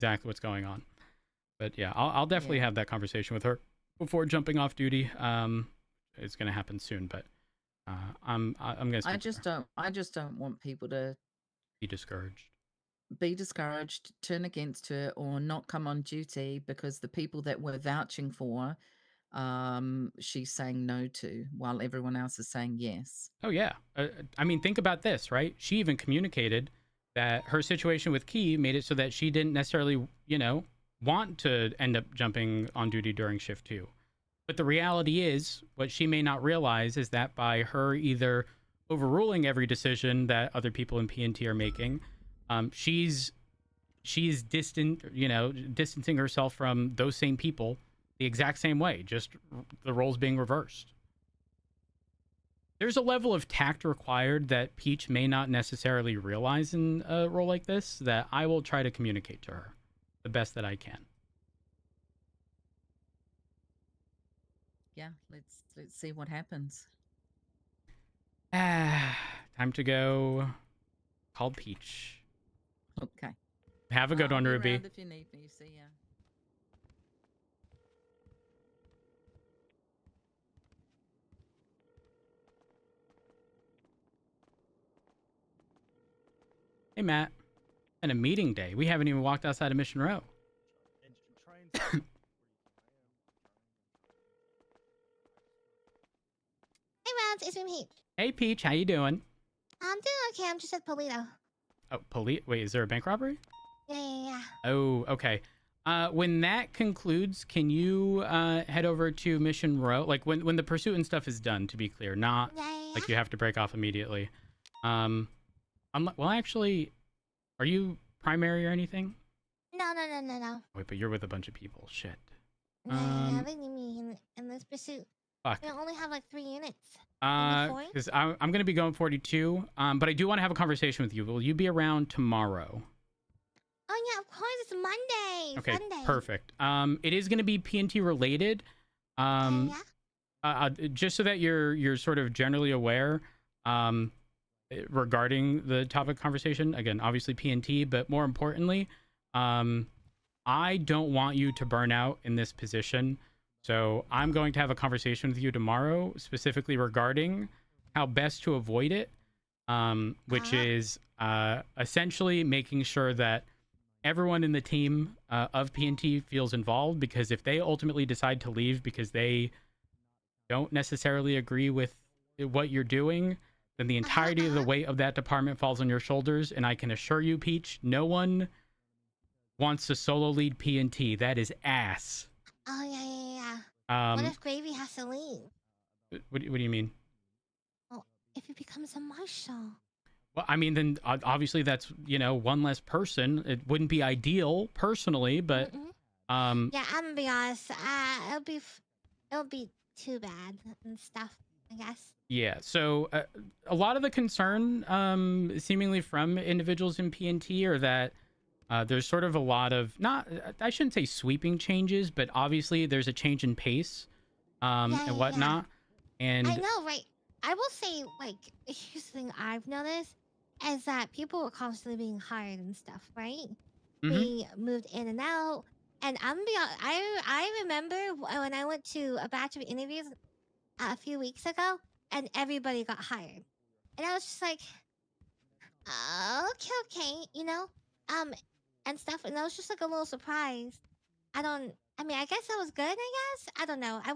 exactly what's going on. But yeah, I'll definitely have that conversation with her before jumping off duty. It's gonna happen soon, but I'm gonna speak to her. I just don't want people to Be discouraged. be discouraged, turn against her, or not come on duty because the people that we're vouching for, she's saying no to, while everyone else is saying yes. Oh yeah. I mean, think about this, right? She even communicated that her situation with Key made it so that she didn't necessarily, want to end up jumping on duty during shift 2. But the reality is, what she may not realize is that by her either overruling every decision that other people in PNT are making, she's distancing herself from those same people the exact same way, just the roles being reversed. There's a level of tact required that Peach may not necessarily realize in a role like this that I will try to communicate to her the best that I can. Yeah, let's see what happens. Time to go call Peach. Okay. Have a good one, Ruby. If you need me, see ya. Hey, Matt. And a meeting day. We haven't even walked outside of Mission Row. Hey, Rounds, it's me. Hey, Peach. How you doing? I'm doing okay. I'm just at Polito. Oh, wait, is there a bank robbery? Yeah. Oh, okay. When that concludes, can you head over to Mission Row? Like when the pursuit and stuff is done, to be clear, not like you have to break off immediately. Well, actually, are you primary or anything? No. Wait, but you're with a bunch of people. Shit. Yeah, they need me in this pursuit. Fuck. We only have like 3 units. Because I'm gonna be going 42. But I do want to have a conversation with you. Will you be around tomorrow? Oh yeah, of course. It's Monday. Okay, Sunday. perfect. It is gonna be PNT related. Just so that you're sort of generally aware. Regarding the topic of conversation, again, obviously PNT, but more importantly, I don't want you to burn out in this position. So I'm going to have a conversation with you tomorrow, specifically regarding how best to avoid it, which is essentially making sure that everyone in the team of PNT feels involved, because if they ultimately decide to leave because they don't necessarily agree with what you're doing, then the entirety of the weight of that department falls on your shoulders. And I can assure you, Peach, no one wants to solo lead PNT. That is ass. Oh yeah. What if Gravy has to leave? What do you mean? Well, if he becomes a marshal. Well, I mean, then obviously that's, one less person. It wouldn't be ideal personally, but yeah, I'm gonna be honest. It'll be too bad and stuff, I guess. Yeah, so a lot of the concern seemingly from individuals in PNT are that there's sort of a lot of, I shouldn't say sweeping changes, but obviously there's a change in pace and whatnot. And I know, right? I will say, like, here's the thing I've noticed is that people are constantly being hired and stuff, right? Being moved in and out. And I'm gonna be honest, I remember when I went to a batch of interviews a few weeks ago, and everybody got hired, and I was just like, okay, and stuff. And I was just like a little surprised. I mean, I guess that was good. I guess I don't know. I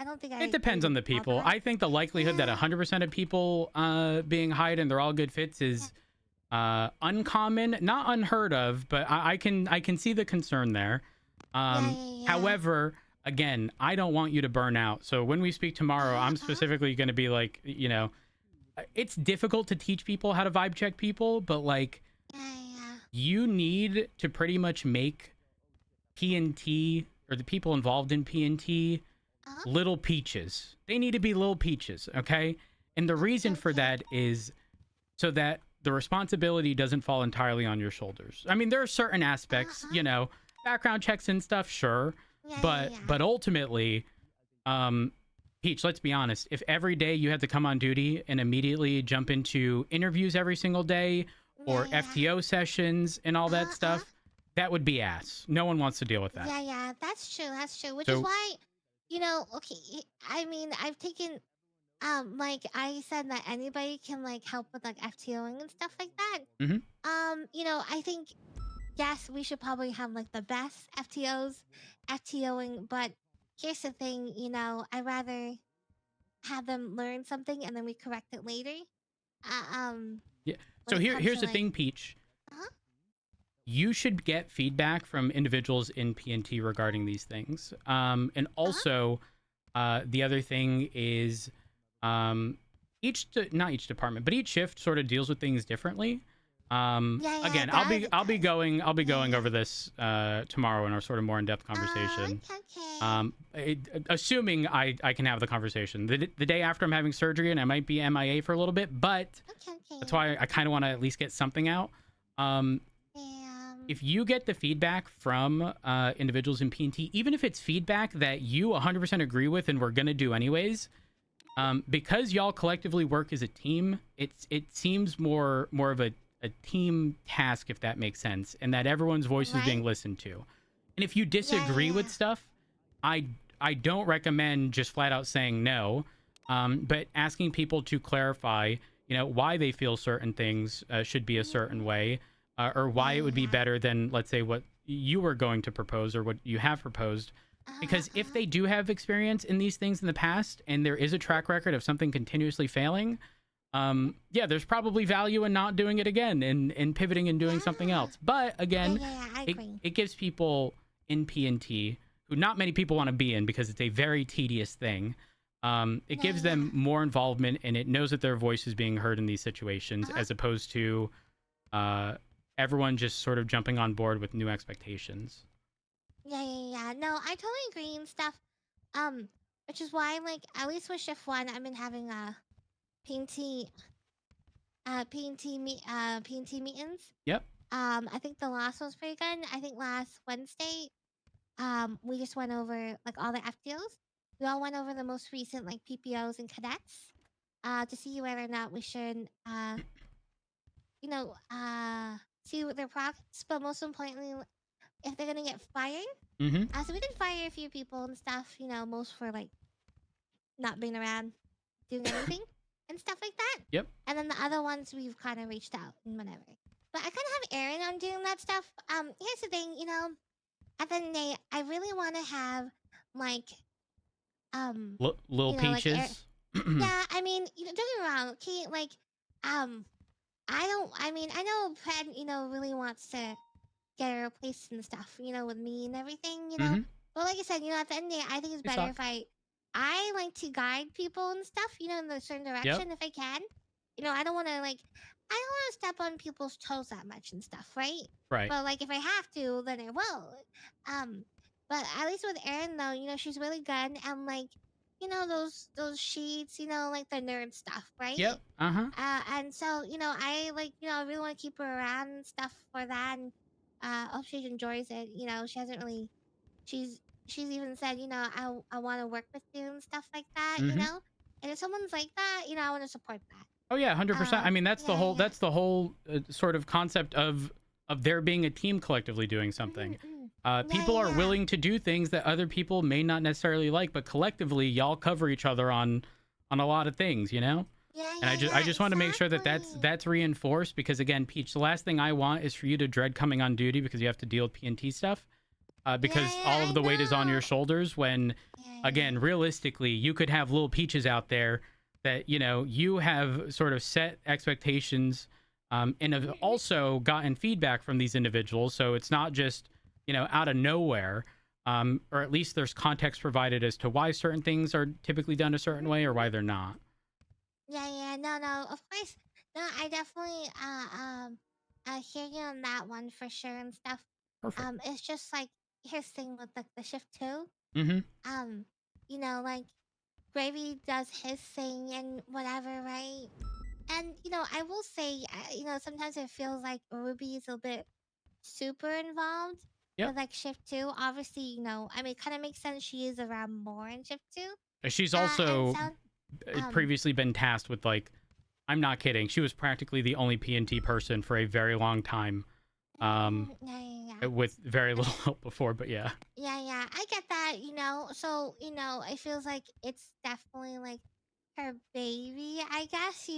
don't think I. It depends on the people. I think the likelihood that 100% of people being hired and they're all good fits is uncommon, not unheard of, but I can see the concern there. However, again, I don't want you to burn out. So when we speak tomorrow, I'm specifically going to be like, it's difficult to teach people how to vibe check people, but like, you need to pretty much make PNT or the people involved in PNT little peaches. They need to be little peaches, okay? And the reason for that is so that the responsibility doesn't fall entirely on your shoulders. I mean, there are certain aspects, background checks and stuff, sure. But ultimately, Peach, let's be honest. If every day you had to come on duty and immediately jump into interviews every single day or FTO sessions and all that stuff, that would be ass. No one wants to deal with that. Yeah, that's true. That's true. Which is So why, okay, I mean, I've taken, like I said that anybody can like help with like FTOing and stuff like that. mhm. I think yes, we should probably have like the best FTOing, but here's the thing, I'd rather have them learn something and then we correct it later. Yeah. When So it comes here's to the like, thing, Peach. uh-huh, You should get feedback from individuals in PNT regarding these things. And uh-huh, also, the other thing is, not each department, but each shift sort of deals with things differently. yeah, Again, it I'll does, be it I'll be does. going I'll be going Yeah. over this tomorrow in our sort of more in-depth conversation. Okay. Assuming I can have the conversation the day after I'm having surgery, and I might be MIA for a little bit, but Okay. that's why I kind of want to at least get something out. If you get the feedback from individuals in PNT, even if it's feedback that you 100% agree with and we're gonna do anyways, because y'all collectively work as a team, it seems more of a team task, if that makes sense, and that everyone's voice is being Right? listened to. And if you disagree with Yeah. stuff, I don't recommend just flat out saying no, but asking people to clarify, why they feel certain things should be a certain way, or why it would be Yeah. better than, let's say, what you were going to propose or what you have proposed. Because if they do have experience in these things in the past and there is a track record of something continuously failing, yeah, there's probably value in not doing it again and pivoting and doing something Yeah. else. But again, I it, agree. it gives people in PNT who not many people want to be in because it's a very tedious thing. It gives them more involvement, and it knows that their voice is being heard in these situations, as opposed to everyone just sort of jumping on board with new expectations. Yeah. No, I totally agree and stuff. Which is why, like, at least with shift one, I've been having PNT, PNT meetings. Yep. I think the last one was pretty good. I think last Wednesday, we just went over like all the FTOs. We all went over the most recent like PPOs and cadets, to see whether or not we should, see what their progress. But most importantly, if they're gonna get fired. Mm-hmm. So we did fire a few people and stuff. Most for like not being around, doing anything and stuff like that. Yep. And then the other ones we've kind of reached out and whatever. But I kind of have Aaron on doing that stuff. Here's the thing, at the end of the day, I really want to have like, Little like Peaches. yeah. I mean, don't get me wrong, okay? Like, I don't. I mean, I know Fred, really wants to get her replaced and stuff, with me and everything. Mm-hmm. But like I said, at the end of the day, I think it's Hey, better Sock. if I like to guide people and stuff, in a certain direction if I can. I don't want to I don't want to step on people's toes that much and stuff, right? Right. But like if I have to, then I will. But at least with Erin though, she's really good and like, those sheets, like the nerd stuff, right? Yep. Uh-huh. And so, I I really want to keep her around and stuff for that. And hope she enjoys it. She hasn't really, she's even said, I want to work with you and stuff like that, Mm-hmm. And if someone's like that, I want to support that. Oh yeah, 100%. I mean, that's the whole Yeah. that's the whole sort of concept of there being a team collectively doing something. People are willing to do things that other people may not necessarily like, but collectively, y'all cover each other on a lot of things, Yeah, And I just want to make sure that that's reinforced, because again, Peach, the last thing I want is for you to dread coming on duty because you have to deal with PNT stuff, because all of the weight is on your shoulders. When again, realistically, you could have little Peaches out there that you have sort of set expectations, and have also gotten feedback from these individuals, so it's not just out of nowhere, or at least there's context provided as to why certain things are typically done a certain way or why they're not. No, of course. No, I definitely hear you on that one for sure and stuff. Perfect. It's just like here's the thing with like the shift two. Mm-hmm. Like Gravy does his thing and whatever, right? And I will say, sometimes it feels like Ruby is a bit super involved with like shift two. Obviously, I mean, it kind of makes sense. She is around more in shift two. She's also previously been tasked with I'm not kidding. She was practically the only PNT person for a very long time Yeah. with very little help before, but yeah. Yeah, I get that, So, it feels like it's definitely like her baby, I guess,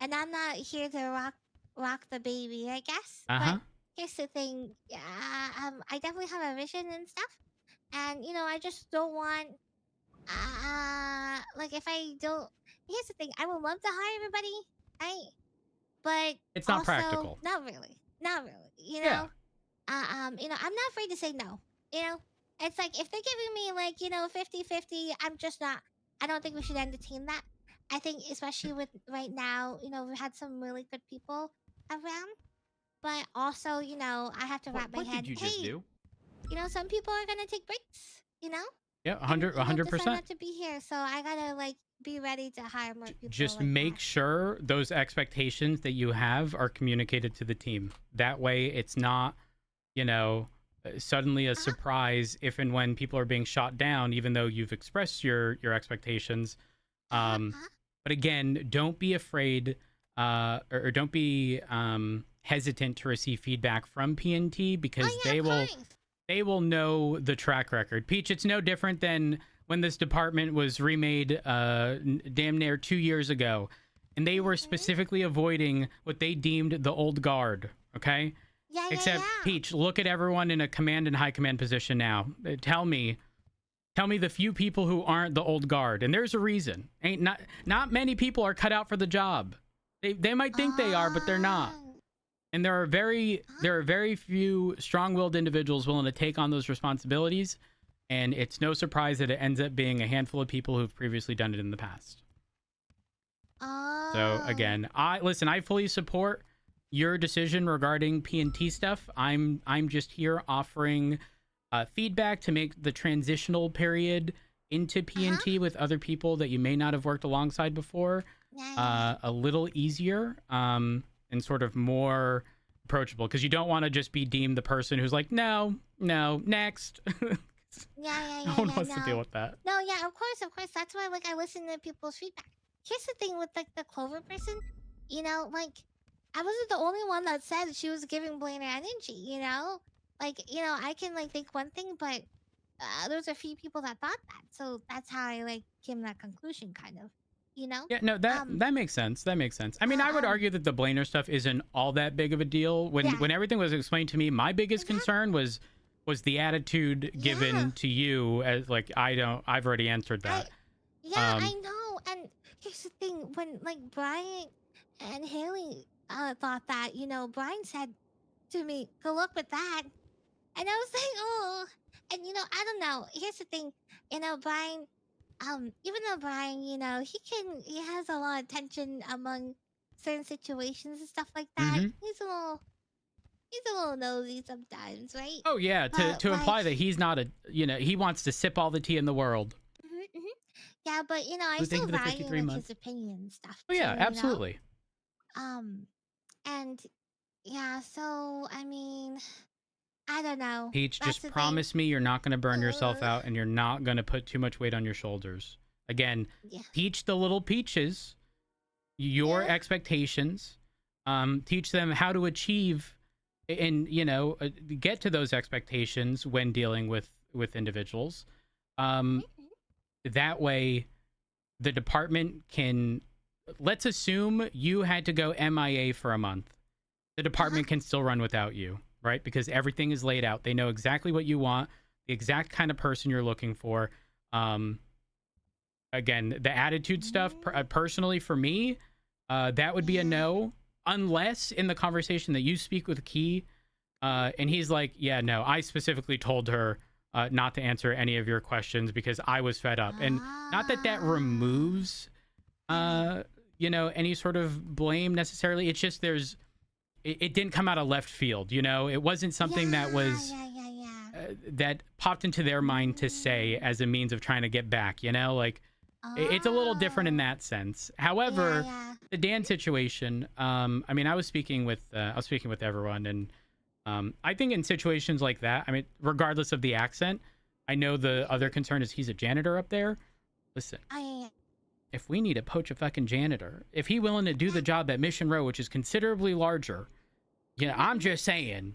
And I'm not here to rock the baby, I guess. But Uh-huh. here's the thing, I definitely have a vision and stuff. And I just don't want like if I don't here's the thing, I would love to hire everybody, right? But It's not also practical. not really. Not really, Yeah. I'm not afraid to say no. You know, it's like if they're giving me like, 50-50, I'm just not. I don't think we should entertain that. I think, especially with right now, we've had some really good people around, but also, I have to wrap my What head. did you just Hey, do? some people are gonna take breaks. Yeah, And 100%. decide not to be here, so I gotta like be ready to hire more people. Just like make that. sure those expectations that you have are communicated to the team. That way it's not, suddenly a surprise if and when people are being shot down, even though you've expressed your expectations. But again, don't be afraid or don't be hesitant to receive feedback from PNT because they will know the track record. Peach, it's no different than when this department was remade damn near 2 years ago, and they were specifically avoiding what they deemed the old guard, okay? Except, Peach, look at everyone in a command and high command position now. Tell me the few people who aren't the old guard, and there's a reason. Not many people are cut out for the job. They might think they are, but they're not. And there are very few strong-willed individuals willing to take on those responsibilities, and it's no surprise that it ends up being a handful of people who've previously done it in the past. So again, I fully support your decision regarding PNT stuff. I'm just here offering feedback to make the transitional period into PNT with other people that you may not have worked alongside before a little easier and sort of more approachable, because you don't want to just be deemed the person who's like, no, next. No one wants to deal with that. No, yeah, of course. That's why I listen to people's feedback. Here's the thing with the Clover person, I wasn't the only one that said she was giving Blaine energy, I can think one thing, but there's a few people that thought that, so that's how I came to that conclusion, kind of, Yeah, no, that makes sense. That makes sense. I mean, I would argue that the Blainer stuff isn't all that big of a deal. When everything was explained to me, my biggest concern was the attitude given to you as I've already answered that. I know. And here's the thing, when Brian and Haley thought that, Brian said to me, "Good luck with that," and I was like, "Oh," and I don't know. Here's the thing, Brian. Even though Brian, he has a lot of tension among certain situations and stuff like that. He's a little nosy sometimes, right? Oh yeah, to imply that he's not he wants to sip all the tea in the world. Yeah, but I still value his opinion and stuff. Oh yeah, absolutely. And yeah, so I mean, I don't know. Peach, just promise me you're not going to burn yourself out and you're not going to put too much weight on your shoulders. Again, teach the little peaches your expectations. Teach them how to achieve and get to those expectations when dealing with individuals. That way the department can, let's assume you had to go MIA for a month. The department can still run without you, right? Because everything is laid out. They know exactly what you want, the exact kind of person you're looking for. Again, the attitude stuff, personally for me, that would be a no, unless in the conversation that you speak with Key, and he's like, yeah, no, I specifically told her not to answer any of your questions because I was fed up. And not that removes, any sort of blame necessarily. It's just it didn't come out of left field, It wasn't something that was that popped into their mind to say as a means of trying to get back, it's a little different in that sense. However, the Dan situation, I mean, I was speaking with everyone, and I think in situations like that, I mean, regardless of the accent, I know the other concern is he's a janitor up there. Listen, if we need to poach a fucking janitor, if he's willing to do the job at Mission Row, which is considerably larger, I'm just saying,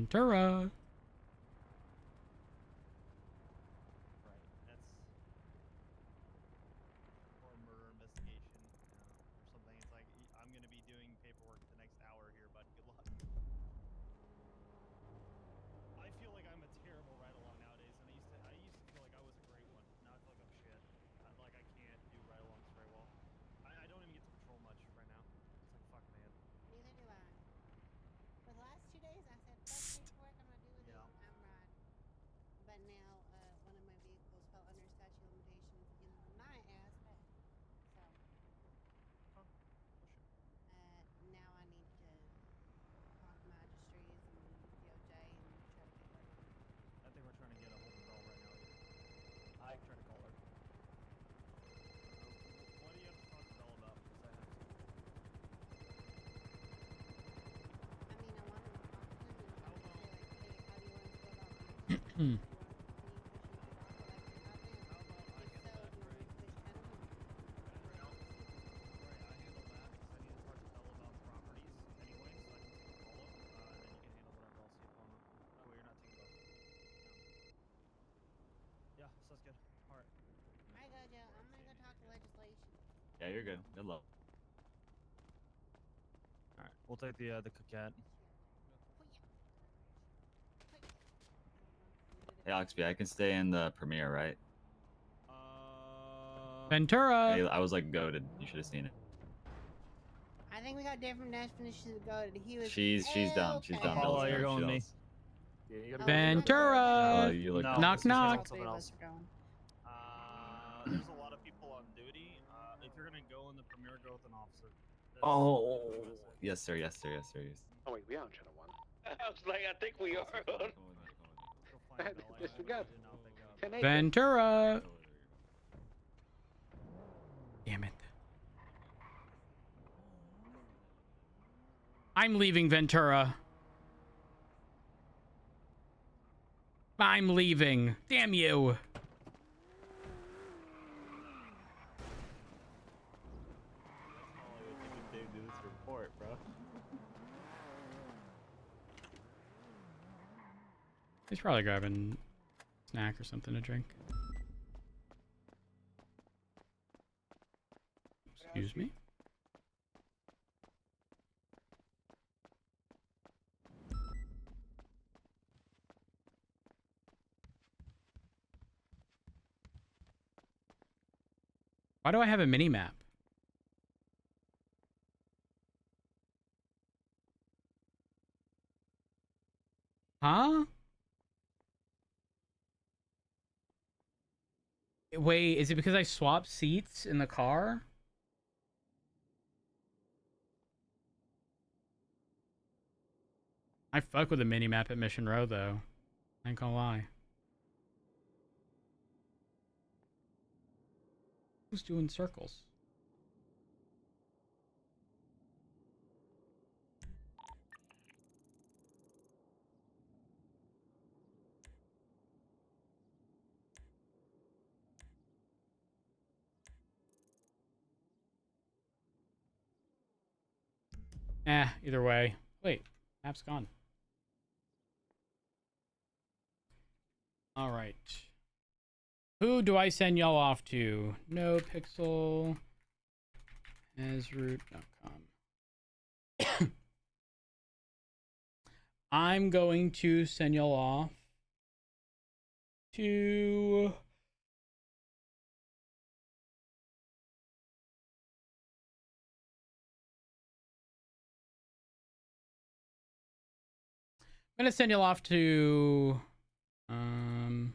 Ventura. Right. That's or murder investigation, or something. It's like I'm gonna be doing paperwork the next hour here, bud. Good luck. I feel like I'm a terrible ride-along nowadays, and I used to feel like I was a great one. Now I feel like I'm shit. Like I can't do ride-alongs very well. I don't even get to patrol much right now. It's like fuck, man. Neither do I. For the last 2 days, I said, fuck paperwork, I'm not doing Yeah. it, I'm riding. But now, one of my vehicles fell under statute of limitations in my ass back. So, Huh. Oh shit. now I need to talk to magistrates and DOJ and try to get work on it. I think we're trying to get a hold of Belle right now. I try to call her. What do you have to talk to Belle about? Because I have to. I mean, I wanted to talk to him and How say, about- like, hey, how do you want to feel about my case? Do you want to continue pushing it off or like you're not there? How about I If handle so, that? do you want me to push, I don't know. Right, I handle that because I need to talk to Belle about properties anyway, so I can take a follow. And then you can handle whatever else you want. Cool, you're not taking both. No. Yeah, sounds good. All right. I go, Joe. I'm gonna go talk to legislation. Yeah, you're good. Good luck. All right. We'll take the coquette. Hey, Oxby, I can stay in the premiere, right? Ventura. Hey, I was like goaded. You should have seen it. I think we got different definitions of goaded. He was. She's dumb. She's dumb. Apollo, Don't you're start going with me. shit Yeah, you gotta Oh, go. Ventura. You look No, dumb. Knock, this is knock. something All else. three of us are going. There's a lot of people on duty. If you're gonna go in the premiere, go with an officer. That's Oh, what I said. yes, sir. Yes, sir. Yes, sir. Yes. Oh wait, we are on channel 1. I was like, I think we are. Come with me, come with me, come with me. Go find Belle. I Disregard. did not pick up. 10 acres. Ventura. Go with her. Damn it. I'm leaving Ventura. I'm leaving. Damn you. Do this report, bro. He's probably grabbing a snack or something to drink. Excuse me. Why do I have a mini map? Huh? Wait, is it because I swapped seats in the car? I fuck with a mini map at Mission Row though. I ain't gonna lie. Who's doing circles? Either way. Wait, map's gone. All right. Who do I send y'all off to? NoPixel asroot.com. I'm going to send y'all off to I'm gonna send y'all off to I'm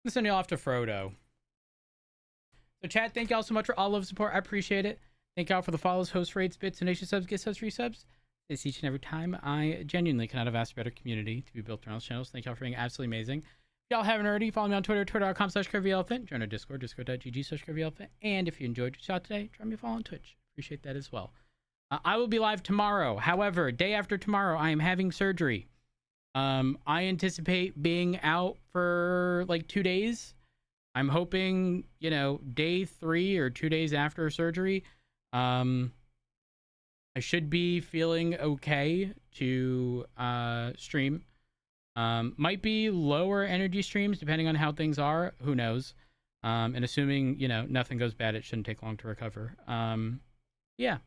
gonna send y'all off to Frodo. So chat, thank y'all so much for all of the support. I appreciate it. Thank y'all for the follows, host rates, bits, donation subs, get subs, free subs. It's each and every time. I genuinely cannot have asked a better community to be built around channels. Thank y'all for being absolutely amazing. If y'all haven't already, follow me on Twitter, twitter.com/Curvyelephant. Join our Discord, discord.gg/Curvyelephant. And if you enjoyed your shot today, drop me a follow on Twitch. Appreciate that as well. I will be live tomorrow. However, day after tomorrow, I am having surgery. I anticipate being out for like 2 days. I'm hoping, you know, day 3 or 2 days after surgery. I I should be feeling okay to stream. Might be lower energy streams depending on how things are. Who knows? And assuming, you know, nothing goes bad, it shouldn't take long to recover. Yeah.